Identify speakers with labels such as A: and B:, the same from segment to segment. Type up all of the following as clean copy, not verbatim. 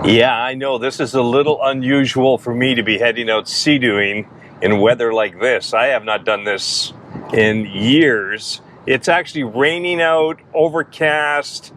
A: Yeah, I know this is a little unusual for me to be heading out sea-dooing in weather like this. I have not done this in years. It's actually raining out, overcast,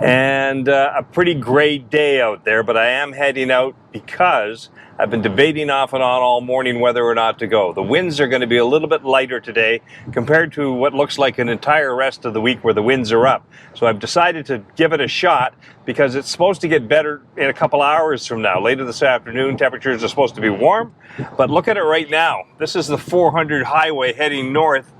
A: and a pretty gray day out there, but I am heading out because I've been debating off and on all morning whether or not to go. The winds are going to be a little bit lighter today compared to what looks like an entire rest of the week where the winds are up. So I've decided to give it a shot because it's supposed to get better in a couple hours from now. Later this afternoon, temperatures are supposed to be warm, but look at it right now. This is the 400 highway heading north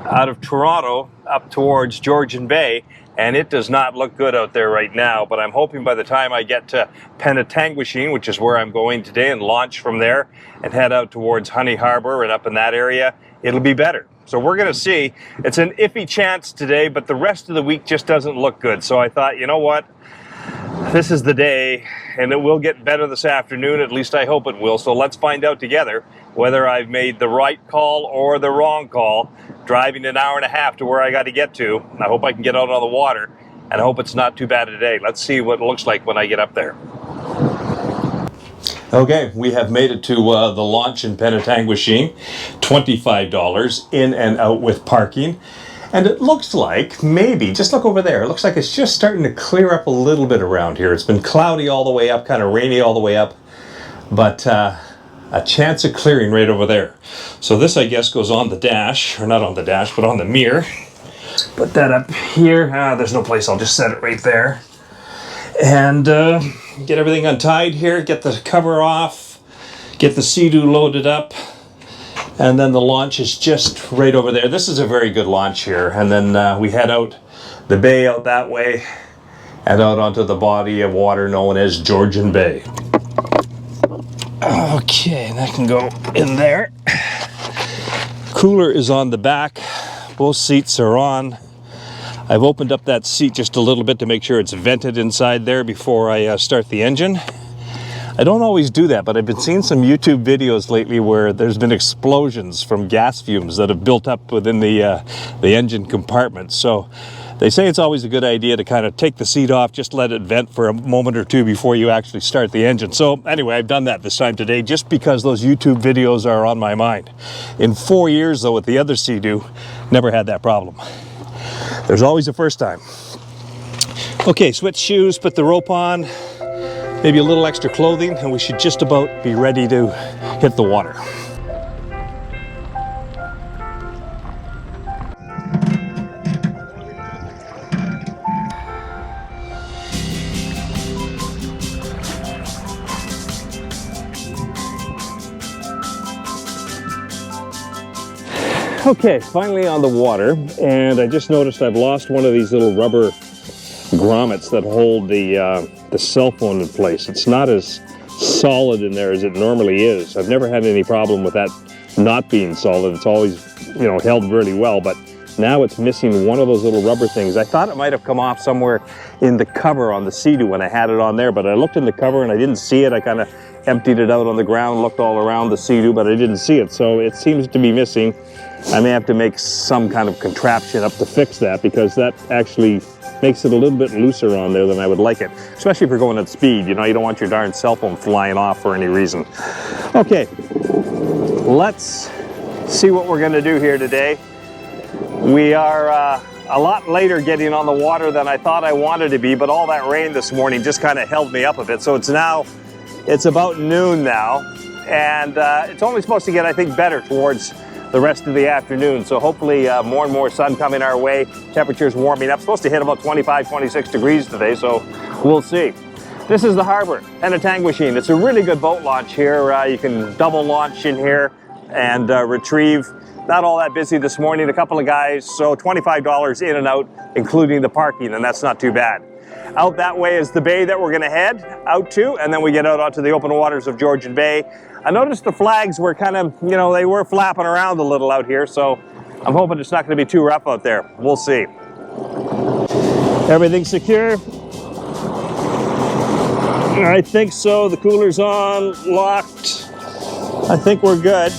A: out of Toronto up towards Georgian Bay, and it does not look good out there right now, but I'm hoping by the time I get to Penetanguishene, which is where I'm going today, and launch from there and head out towards Honey Harbor and up in that area, it'll be better. So we're going to see. It's an iffy chance today, but the rest of the week just doesn't look good. So I thought, you know what? This is the day, and it will get better this afternoon. At least I hope it will. So let's find out together whether I've made the right call or the wrong call, driving an hour and a half to where I got to get to. I hope I can get out on the water, and I hope it's not too bad today. Let's see what it looks like when I get up there. Okay, we have made it to the launch in Penetanguishene. $25 in and out with parking. And it looks like, maybe, just look over there, it looks like it's just starting to clear up a little bit around here. It's been cloudy all the way up, kind of rainy all the way up, but a chance of clearing right over there. So this, I guess, goes on the dash, or not on the dash, but on the mirror. Put that up here. There's no place, I'll just set it right there. And get everything untied here, get the cover off, get the Seadoo loaded up. And then the launch is just right over there. This is a very good launch here. And then we head out the bay out that way and out onto the body of water known as Georgian Bay. Okay, that can go in there. Cooler is on the back. Both seats are on. I've opened up that seat just a little bit to make sure it's vented inside there before I start the engine. I don't always do that, but I've been seeing some YouTube videos lately where there's been explosions from gas fumes that have built up within the engine compartment. So they say it's always a good idea to kind of take the seat off, just let it vent for a moment or two before you actually start the engine. So anyway, I've done that this time today just because those YouTube videos are on my mind. In 4 years, though, with the other Seadoo, never had that problem. There's always a first time. Okay, switch shoes, put the rope on. Maybe a little extra clothing, and we should just about be ready to hit the water. Okay, finally on the water, and I just noticed I've lost one of these little rubber grommets that hold the cell phone in place. It's not as solid in there as it normally is. I've never had any problem with that not being solid. It's always, you know, held really well, but now it's missing one of those little rubber things. I thought it might have come off somewhere in the cover on the Seadoo when I had it on there, but I looked in the cover and I didn't see it. I kind of emptied it out on the ground, looked all around the Seadoo, but I didn't see it, so it seems to be missing. I may have to make some kind of contraption up to fix that, because that actually makes it a little bit looser on there than I would like it, especially if you're going at speed. You know, you don't want your darn cell phone flying off for any reason. Okay, let's see what we're going to do here today. We are a lot later getting on the water than I thought I wanted to be, but all that rain this morning just kind of held me up a bit. So it's about noon now, and it's only supposed to get, I think, better towards the rest of the afternoon. So hopefully more and more sun coming our way. Temperatures warming up. Supposed to hit about 25, 26 degrees today, so we'll see. This is the harbor, Penetanguishene. It's a really good boat launch here. You can double launch in here and retrieve. Not all that busy this morning, a couple of guys, so $25 in and out, including the parking, and that's not too bad. Out that way is the bay that we're gonna head out to, and then we get out onto the open waters of Georgian Bay. I noticed the flags were kind of, you know, they were flapping around a little out here, so I'm hoping it's not gonna be too rough out there. We'll see. Everything secure? I think so. The cooler's on, locked. I think we're good.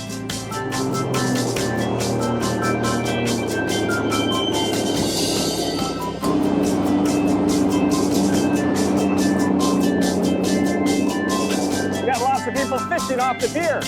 A: people fishing off the pier.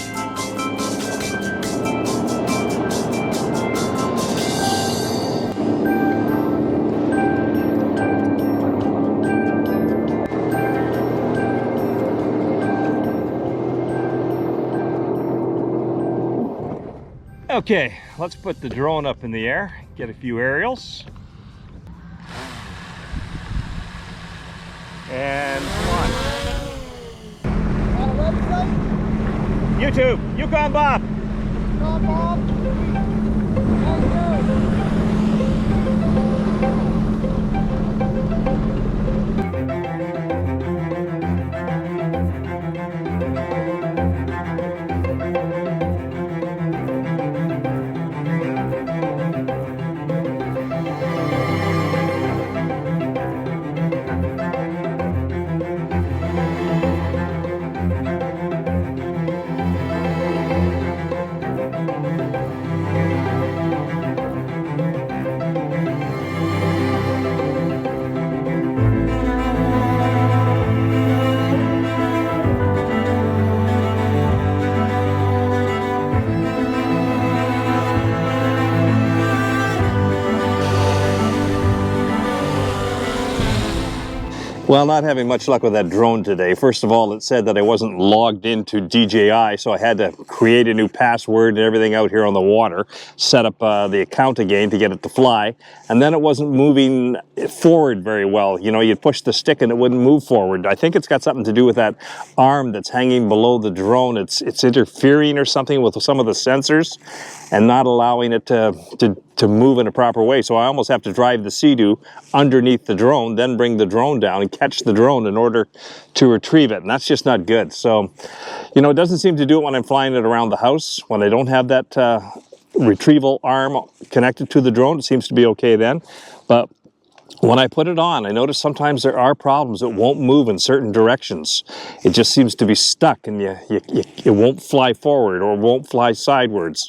A: Okay, let's put the drone up in the air, get a few aerials. And come on. YouTube, Yukon Bob.
B: Yukon Bob.
A: Well, not having much luck with that drone today. First of all, it said that I wasn't logged into DJI, so I had to create a new password and everything out here on the water, set up the account again to get it to fly, and then it wasn't moving forward very well. You know, you'd push the stick and it wouldn't move forward. I think it's got something to do with that arm that's hanging below the drone. It's interfering or something with some of the sensors and not allowing it to move in a proper way. So I almost have to drive the Seadoo underneath the drone, then bring the drone down and catch the drone in order to retrieve it. And that's just not good. So, you know, it doesn't seem to do it when I'm flying it around the house. When I don't have that retrieval arm connected to the drone, it seems to be okay then. But when I put it on, I notice sometimes there are problems. It won't move in certain directions. It just seems to be stuck, and it won't fly forward, or won't fly sideways,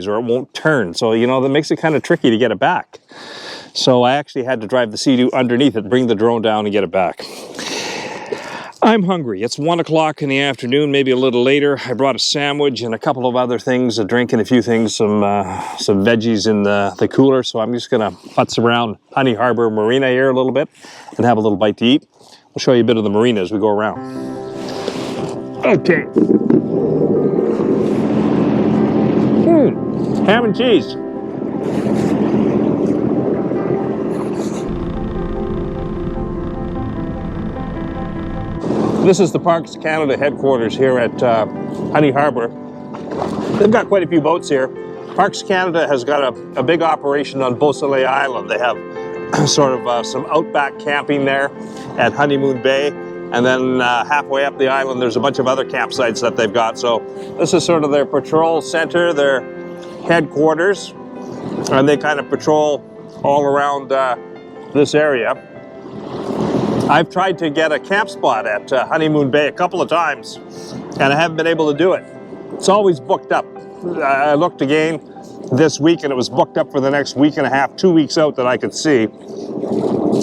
A: or it won't turn. So, you know, that makes it kind of tricky to get it back. So I actually had to drive the Seadoo underneath it, bring the drone down and get it back. I'm hungry. It's 1 o'clock in the afternoon, maybe a little later. I brought a sandwich and a couple of other things, a drink and a few things, some veggies in the cooler. So I'm just gonna putz around Honey Harbor Marina here a little bit and have a little bite to eat. I'll show you a bit of the marina as we go around. Okay. Ham and cheese. This is the Parks Canada headquarters here at Honey Harbor. They've got quite a few boats here. Parks Canada has got a big operation on Beausoleil Island. They have sort of some outback camping there at Honeymoon Bay. And then halfway up the island, there's a bunch of other campsites that they've got. So this is sort of their patrol center, their headquarters. And they kind of patrol all around this area. I've tried to get a camp spot at Honeymoon Bay a couple of times, and I haven't been able to do it. It's always booked up. I looked again this week, and it was booked up for the next week and a half, 2 weeks out that I could see.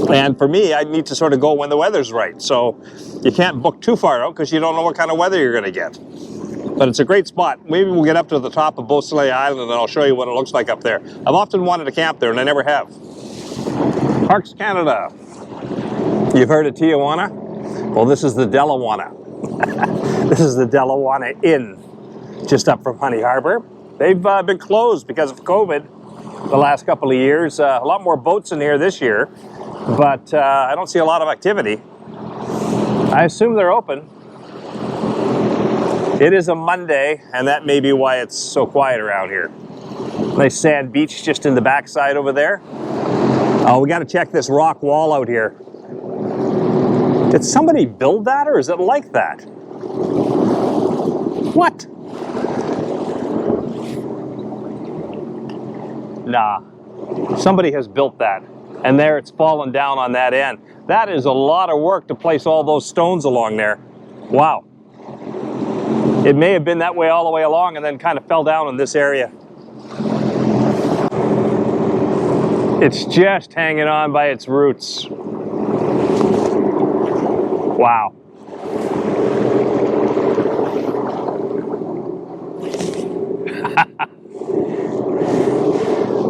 A: And for me, I need to sort of go when the weather's right. So you can't book too far out because you don't know what kind of weather you're going to get. But it's a great spot. Maybe we'll get up to the top of Beausoleil Island, and I'll show you what it looks like up there. I've often wanted to camp there, and I never have. Parks Canada. You've heard of Tijuana? Well, this is the Delawana. This is the Delawana Inn, just up from Honey Harbor. They've been closed because of COVID the last couple of years. A lot more boats in here this year, but I don't see a lot of activity. I assume they're open. It is a Monday, and that may be why it's so quiet around here. Nice sand beach just in the backside over there. Oh, we got to check this rock wall out here. Did somebody build that, or is it like that? What? Nah, somebody has built that, and there it's fallen down on that end. That is a lot of work to place all those stones along there. Wow. It may have been that way all the way along and then kind of fell down in this area. It's just hanging on by its roots. Wow.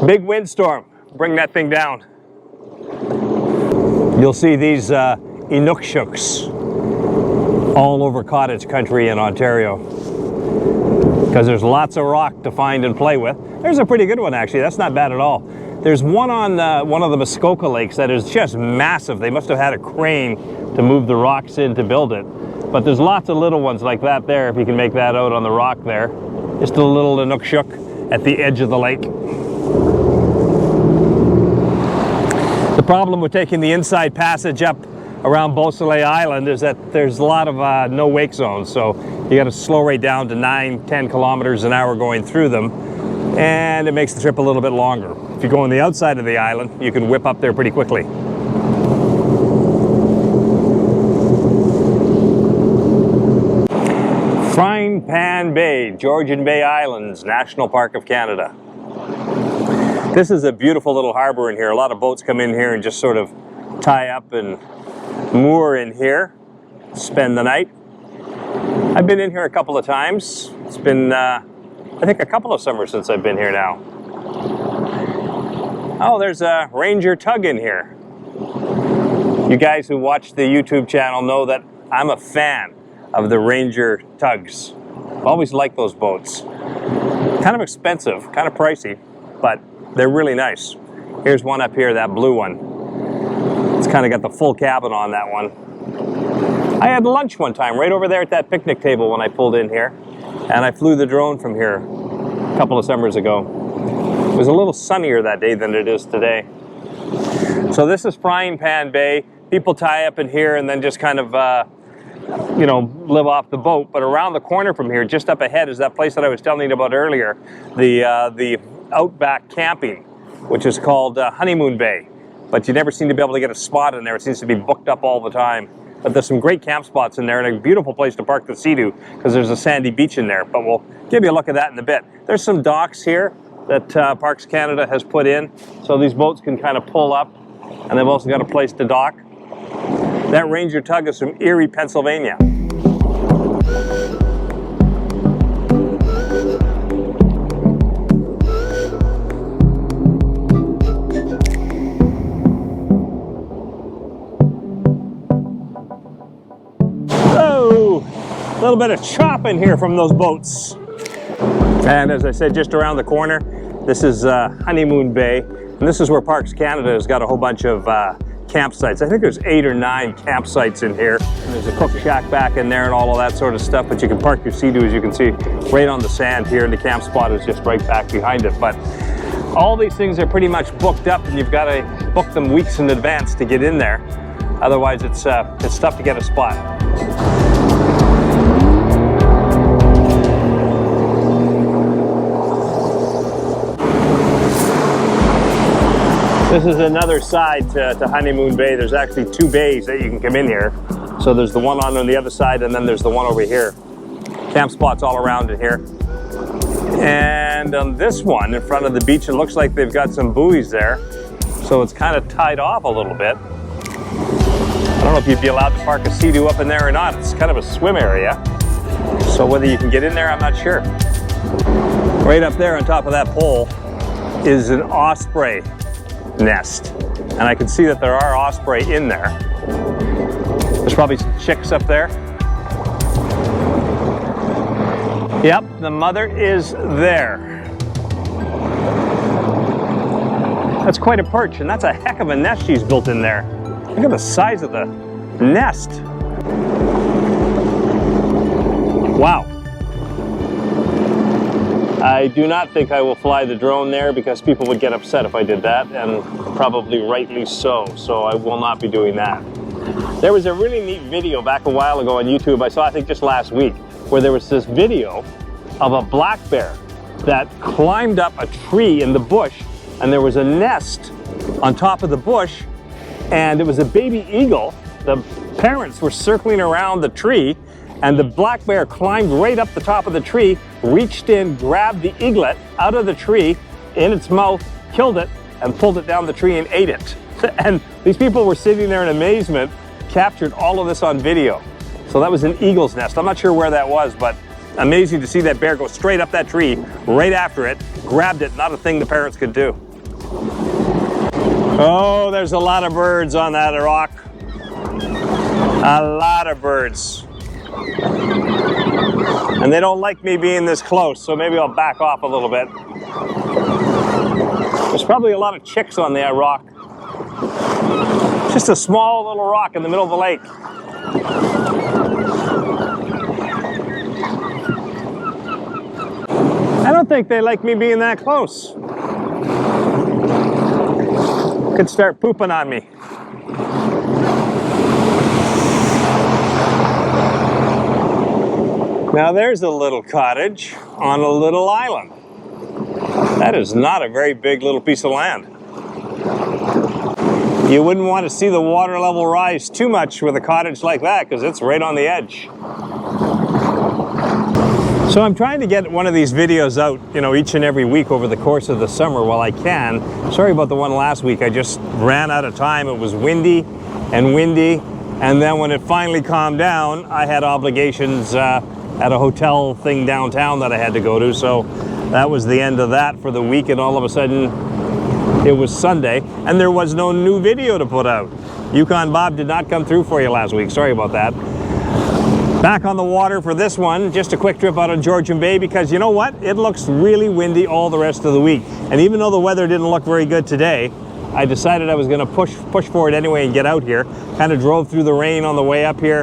A: Big windstorm, bring that thing down. You'll see these Inukshuks all over cottage country in Ontario, because there's lots of rock to find and play with. There's a pretty good one actually, that's not bad at all. There's one on one of the Muskoka lakes that is just massive. They must have had a crane to move the rocks in to build it. But there's lots of little ones like that there, if you can make that out on the rock there. Just a little Inukshuk at the edge of the lake. The problem with taking the inside passage up around Beausoleil Island is that there's a lot of no wake zones, so you got to slow right down to 9-10 kilometers an hour going through them, and it makes the trip a little bit longer. If you go on the outside of the island, you can whip up there pretty quickly. Frying Pan Bay, Georgian Bay Islands, National Park of Canada. This is a beautiful little harbor in here. A lot of boats come in here and just sort of tie up and moor in here, spend the night. I've been in here a couple of times. It's been, I think, a couple of summers since I've been here now. Oh, there's a Ranger tug in here. You guys who watch the YouTube channel know that I'm a fan of the Ranger tugs. I've always liked those boats. Kind of expensive, kind of pricey, but they're really nice. Here's one up here, that blue one. It's kind of got the full cabin on that one. I had lunch one time right over there at that picnic table when I pulled in here, and I flew the drone from here a couple of summers ago. It was a little sunnier that day than it is today. So this is Frying Pan Bay. People tie up in here and then just kind of you know, live off the boat. But around the corner from here, just up ahead, is that place that I was telling you about earlier, the outback camping, which is called Honeymoon Bay. But you never seem to be able to get a spot in there. It seems to be booked up all the time. But there's some great camp spots in there and a beautiful place to park the Seadoo, because there's a sandy beach in there. But we'll give you a look at that in a bit. There's some docks here that Parks Canada has put in, so these boats can kind of pull up, and they've also got a place to dock. That Ranger tug is from Erie, Pennsylvania. Oh, a little bit of chopping here from those boats. And as I said, just around the corner, this is Honeymoon Bay, and this is where Parks Canada has got a whole bunch of campsites. I think there's 8 or 9 campsites in here. And there's a cook shack back in there and all of that sort of stuff, but you can park your Seadoo, as you can see, right on the sand here, and the camp spot is just right back behind it. But all these things are pretty much booked up, and you've got to book them weeks in advance to get in there. Otherwise, it's tough to get a spot. This is another side to Honeymoon Bay. There's actually 2 bays that you can come in here. So there's the one on the other side, and then there's the one over here. Camp spots all around in here. And on this one, in front of the beach, it looks like they've got some buoys there. So it's kind of tied off a little bit. I don't know if you'd be allowed to park a Seadoo up in there or not. It's kind of a swim area. So whether you can get in there, I'm not sure. Right up there on top of that pole is an osprey nest, and I can see that there are osprey in there. There's probably some chicks up there. Yep, the mother is there. That's quite a perch, and that's a heck of a nest she's built in there. Look at the size of the nest. Wow. I do not think I will fly the drone there, because people would get upset if I did that, and probably rightly so. So I will not be doing that. There was a really neat video back a while ago on YouTube I saw, I think just last week, where there was this video of a black bear that climbed up a tree in the bush, and there was a nest on top of the bush, and it was a baby eagle. The parents were circling around the tree, and the black bear climbed right up the top of the tree, reached in, grabbed the eaglet out of the tree in its mouth, killed it, and pulled it down the tree and ate it. And these people were sitting there in amazement, captured all of this on video. So that was an eagle's nest. I'm not sure where that was, but amazing to see that bear go straight up that tree, right after it, grabbed it, not a thing the parents could do. Oh, there's a lot of birds on that rock. A lot of birds. And they don't like me being this close, so maybe I'll back off a little bit. There's probably a lot of chicks on that rock. Just a small little rock in the middle of the lake. I don't think they like me being that close. Could start pooping on me. Now there's a little cottage on a little island. That is not a very big little piece of land. You wouldn't want to see the water level rise too much with a cottage like that because it's right on the edge. So I'm trying to get one of these videos out, each and every week over the course of the summer while I can. Sorry about the one last week. I just ran out of time. It was windy, and then when it finally calmed down, I had obligations at a hotel thing downtown that I had to go to. So that was the end of that for the week, and all of a sudden it was Sunday, and there was no new video to put out. Yukon Bob did not come through for you last week. Sorry about that. Back on the water for this one, just a quick trip out of Georgian Bay because you know what? It looks really windy all the rest of the week. And even though the weather didn't look very good today, I decided I was going to push for it anyway and get out here. Kind of drove through the rain on the way up here.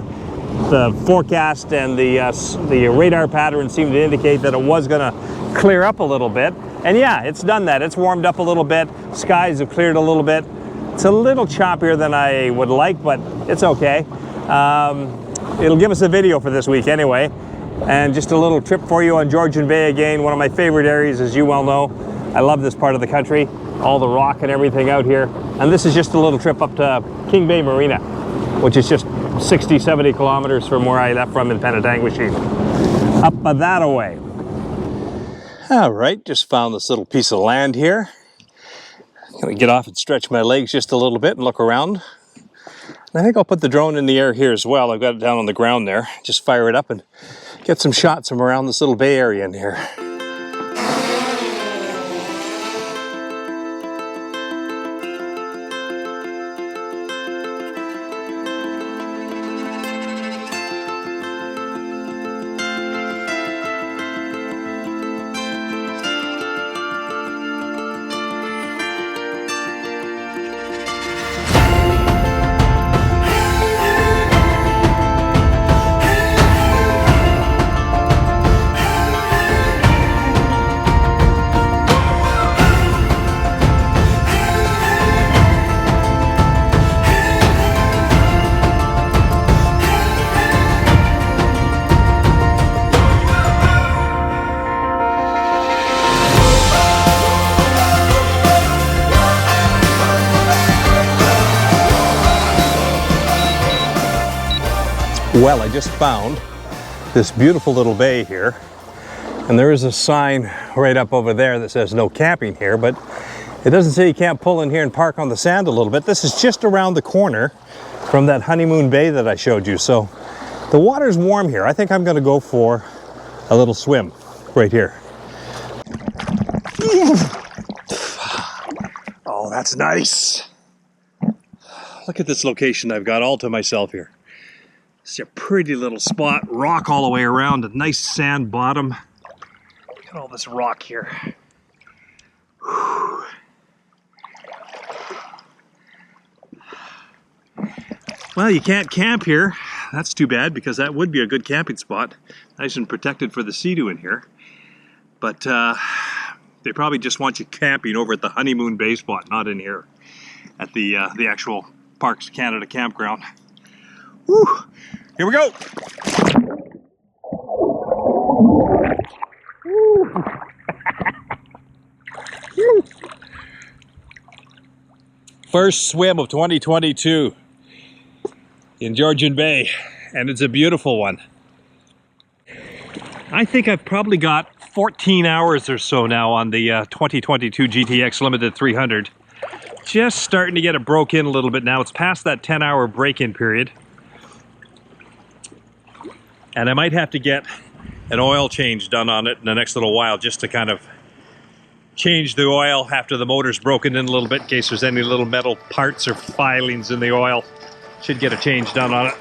A: The forecast and the radar pattern seemed to indicate that it was going to clear up a little bit. And yeah, it's done that. It's warmed up a little bit. Skies have cleared a little bit. It's a little choppier than I would like, but it's okay. It'll give us a video for this week anyway. And just a little trip for you on Georgian Bay again, one of my favorite areas, as you well know. I love this part of the country, all the rock and everything out here. And this is just a little trip up to King Bay Marina, which is just 60, 70 kilometers from where I left from in Penetanguishene. Up that away. All right, just found this little piece of land here. I'm gonna get off and stretch my legs just a little bit and look around. I think I'll put the drone in the air here as well. I've got it down on the ground there. Just fire it up and get some shots from around this little bay area in here. Well, I just found this beautiful little bay here, and there is a sign right up over there that says no camping here, but it doesn't say you can't pull in here and park on the sand a little bit. This is just around the corner from that honeymoon bay that I showed you, so the water's warm here. I think I'm going to go for a little swim right here. Oh, that's nice. Look at this location I've got all to myself here. It's a pretty little spot, rock all the way around, a nice sand bottom. Look at all this rock here. Whew. Well, you can't camp here. That's too bad because that would be a good camping spot. Nice and protected for the Seadoo in here. But they probably just want you camping over at the honeymoon bay spot, not in here at the actual Parks Canada campground. Whew. Here we go. First swim of 2022 in Georgian Bay, and it's a beautiful one. I think I've probably got 14 hours or so now on the 2022 GTX Ltd 300. Just starting to get it broke in a little bit now. It's past that 10-hour break-in period. And I might have to get an oil change done on it in the next little while just to kind of change the oil after the motor's broken in a little bit in case there's any little metal parts or filings in the oil. Should get a change done on it.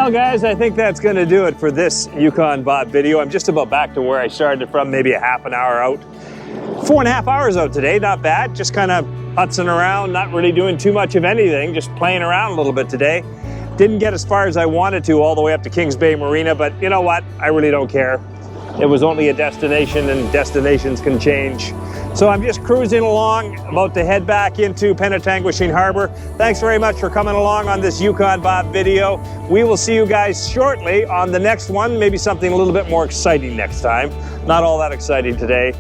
A: Well guys, I think that's going to do it for this Yukon bot video. I'm just about back to where I started from, maybe a half an hour out. 4.5 hours out today, not bad. Just kind of putzing around, not really doing too much of anything, just playing around a little bit today. Didn't get as far as I wanted to all the way up to Kings Bay Marina, but you know what? I really don't care. It was only a destination and destinations can change. So I'm just cruising along, about to head back into Penetanguishene Harbor. Thanks very much for coming along on this Yukon bot video. We will see you guys shortly on the next one, maybe something a little bit more exciting next time. Not all that exciting today,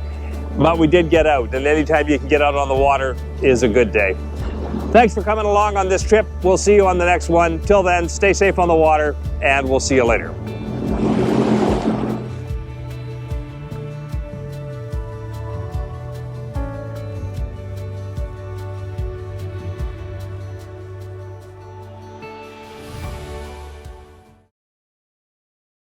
A: but we did get out, and anytime you can get out on the water is a good day. Thanks for coming along on this trip. We'll see you on the next one. Till then, stay safe on the water, and we'll see you later.